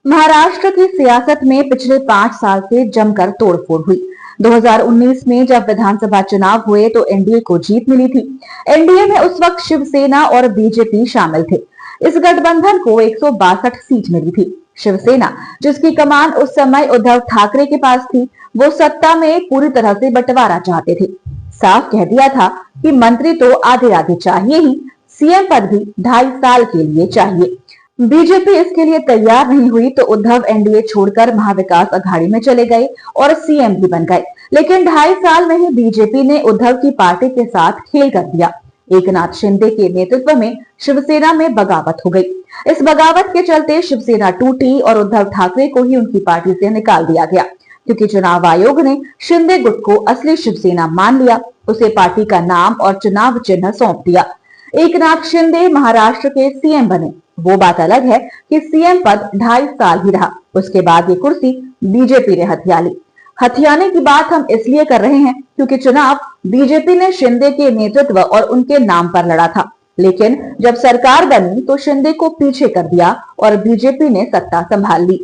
महाराष्ट्र की सियासत में पिछले 5 साल से जमकर तोड़फोड़ हुई। 2019 में जब विधानसभा चुनाव हुए तो एनडीए को जीत मिली थी। एनडीए में उस वक्त शिवसेना और बीजेपी शामिल थे। इस गठबंधन को 162 सीट मिली थी। शिवसेना, जिसकी कमान उस समय उद्धव ठाकरे के पास थी, वो सत्ता में पूरी तरह से बंटवारा चाहते थे। साफ कह दिया था कि मंत्री तो आधे आधे चाहिए ही, सीएम पद भी 2.5 साल के लिए चाहिए। बीजेपी इसके लिए तैयार नहीं हुई तो उद्धव एनडीए छोड़कर महाविकास अघाड़ी में चले गए और सीएम भी बन गए। लेकिन 2.5 साल में ही बीजेपी ने उद्धव की पार्टी के साथ खेल कर दिया। एकनाथ शिंदे के नेतृत्व में शिवसेना में बगावत हो गई। इस बगावत के चलते शिवसेना टूटी और उद्धव ठाकरे को ही उनकी पार्टी से निकाल दिया गया। क्योंकि चुनाव आयोग ने शिंदे गुट को असली शिवसेना मान लिया, उसे पार्टी का नाम और चुनाव चिन्ह सौंप दिया। एकनाथ शिंदे महाराष्ट्र के सीएम बने। वो बात अलग है कि सीएम पद 2.5 साल ही रहा, उसके बाद ये कुर्सी बीजेपी ने हथिया ली। हथियाने की बात हम इसलिए कर रहे हैं क्योंकि चुनाव बीजेपी ने शिंदे के नेतृत्व और उनके नाम पर लड़ा था। लेकिन जब सरकार बनी तो शिंदे को पीछे कर दिया और बीजेपी ने सत्ता संभाल ली।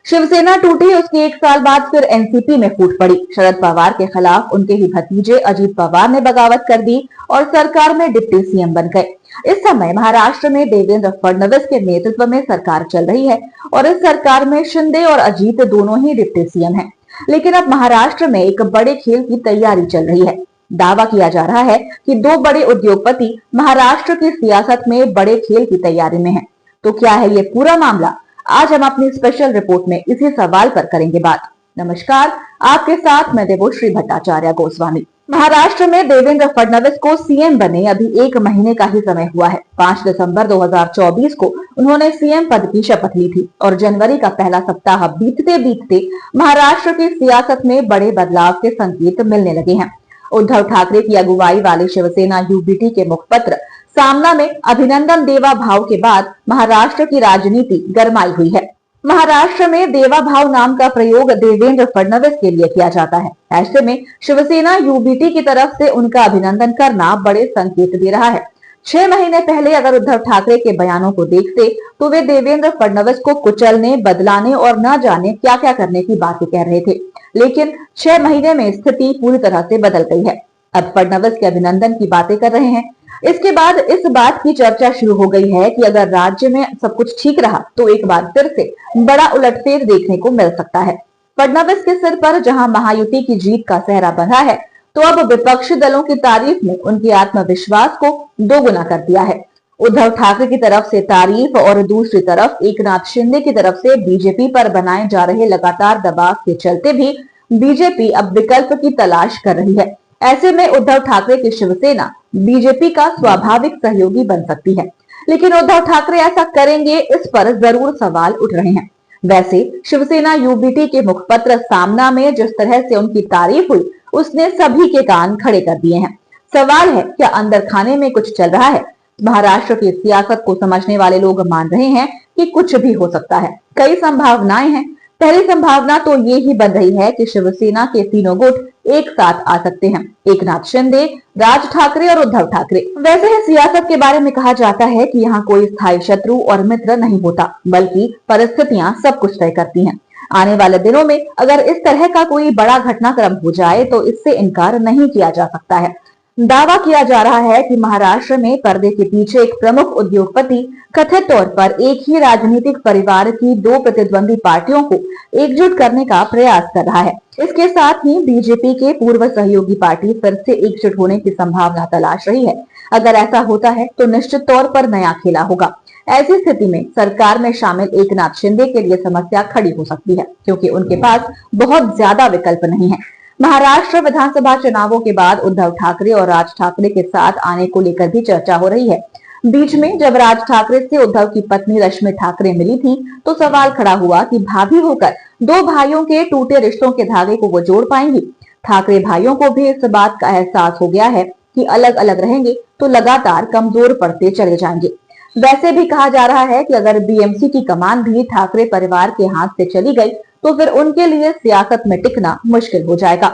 शिवसेना टूटी, उसके 1 साल बाद फिर एनसीपी में फूट पड़ी। शरद पवार के खिलाफ उनके ही भतीजे अजीत पवार ने बगावत कर दी और सरकार में डिप्टी सीएम बन गए। इस समय महाराष्ट्र में देवेंद्र फडणवीस के नेतृत्व में सरकार चल रही है और इस सरकार में शिंदे और अजीत दोनों ही डिप्टी सीएम हैं। लेकिन अब महाराष्ट्र में एक बड़े खेल की तैयारी चल रही है। दावा किया जा रहा है कि 2 बड़े उद्योगपति महाराष्ट्र की सियासत में बड़े खेल की तैयारी में हैं। तो क्या है ये पूरा मामला? आज हम अपनी स्पेशल रिपोर्ट में इसी सवाल पर करेंगे बात। नमस्कार, आपके साथ मैं देवोश्री भट्टाचार्य गोस्वामी। महाराष्ट्र में देवेंद्र फडणवीस को सीएम बने अभी 1 महीने का ही समय हुआ है। 5 दिसंबर 2024 को उन्होंने सीएम पद की शपथ ली थी और जनवरी का पहला सप्ताह बीतते बीतते महाराष्ट्र की सियासत में बड़े बदलाव के संकेत मिलने लगे हैं। उद्धव ठाकरे की अगुवाई वाली शिवसेना यूबीटी के मुखपत्र सामना में अभिनंदन देवा भाव के बाद महाराष्ट्र की राजनीति गरमाई हुई है। महाराष्ट्र में देवा भाव नाम का प्रयोग देवेंद्र फडणवीस के लिए किया जाता है। ऐसे में शिवसेना यूबीटी की तरफ से उनका अभिनंदन करना बड़े संकेत दे रहा है। 6 महीने पहले अगर उद्धव ठाकरे के बयानों को देखते तो वे देवेंद्र फडणवीस को कुचलने, बदलाने और न जाने क्या क्या करने की बातें कह रहे थे। लेकिन 6 महीने में स्थिति पूरी तरह से बदल गई है। अब फडणवीस के अभिनंदन की बातें कर रहे हैं। इसके बाद इस बात की चर्चा शुरू हो गई है कि अगर राज्य में सब कुछ ठीक रहा तो एक बार फिर से बड़ा उलटफेर देखने को मिल सकता है। फडणवीस के सिर पर जहां महायुति की जीत का सेहरा बंधा है, तो अब विपक्षी दलों की तारीफ ने उनके आत्मविश्वास को दोगुना कर दिया है। उद्धव ठाकरे की तरफ से तारीफ और दूसरी तरफ एकनाथ शिंदे की तरफ से बीजेपी पर बनाए जा रहे लगातार दबाव के चलते भी बीजेपी अब विकल्प की तलाश कर रही है। ऐसे में उद्धव ठाकरे की शिवसेना बीजेपी का स्वाभाविक सहयोगी बन सकती है। लेकिन उद्धव ठाकरे ऐसा करेंगे, इस पर जरूर सवाल उठ रहे हैं। वैसे शिवसेना यूबीटी के मुखपत्र सामना में जिस तरह से उनकी तारीफ हुई, उसने सभी के कान खड़े कर दिए हैं। सवाल है, क्या अंदर खाने में कुछ चल रहा है? महाराष्ट्र की सियासत को समझने वाले लोग मान रहे हैं कि कुछ भी हो सकता है। कई संभावनाएं हैं। पहली संभावना तो ये ही बन रही है कि शिवसेना के तीनों गुट एक साथ आ सकते हैं, एकनाथ शिंदे, राज ठाकरे और उद्धव ठाकरे। वैसे ही सियासत के बारे में कहा जाता है कि यहाँ कोई स्थायी शत्रु और मित्र नहीं होता, बल्कि परिस्थितियां सब कुछ तय करती हैं। आने वाले दिनों में अगर इस तरह का कोई बड़ा घटनाक्रम हो जाए तो इससे इनकार नहीं किया जा सकता है। दावा किया जा रहा है कि महाराष्ट्र में पर्दे के पीछे एक प्रमुख उद्योगपति कथित तौर पर एक ही राजनीतिक परिवार की 2 प्रतिद्वंदी पार्टियों को एकजुट करने का प्रयास कर रहा है। इसके साथ ही बीजेपी के पूर्व सहयोगी पार्टी फिर से एकजुट होने की संभावना तलाश रही है। अगर ऐसा होता है तो निश्चित तौर पर नया खेला होगा। ऐसी स्थिति में सरकार में शामिल एकनाथ शिंदे के लिए समस्या खड़ी हो सकती है, क्योंकि उनके पास बहुत ज्यादा विकल्प नहीं है। महाराष्ट्र विधानसभा चुनावों के बाद उद्धव ठाकरे और राज ठाकरे के साथ आने को लेकर भी चर्चा हो रही है। बीच में जब राज ठाकरे से उद्धव की पत्नी रश्मि ठाकरे मिली थी तो सवाल खड़ा हुआ कि भाभी होकर 2 भाइयों के टूटे रिश्तों के धागे को वो जोड़ पाएंगी। ठाकरे भाइयों को भी इस बात का एहसास हो गया है कि अलग अलग रहेंगे तो लगातार कमजोर पड़ते चले जाएंगे। वैसे भी कहा जा रहा है कि अगर बीएमसी की कमान भी ठाकरे परिवार के हाथ से चली गई तो फिर उनके लिए सियासत में टिकना मुश्किल हो जाएगा।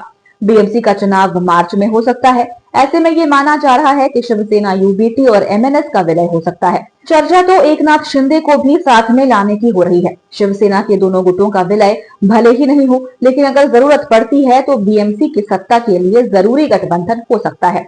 बीएमसी का चुनाव मार्च में हो सकता है। ऐसे में ये माना जा रहा है कि शिवसेना यूबीटी और एमएनएस का विलय हो सकता है। चर्चा तो एकनाथ शिंदे को भी साथ में लाने की हो रही है। शिवसेना के दोनों गुटों का विलय भले ही नहीं हो, लेकिन अगर जरूरत पड़ती है तो बीएमसी की सत्ता के लिए जरूरी गठबंधन हो सकता है।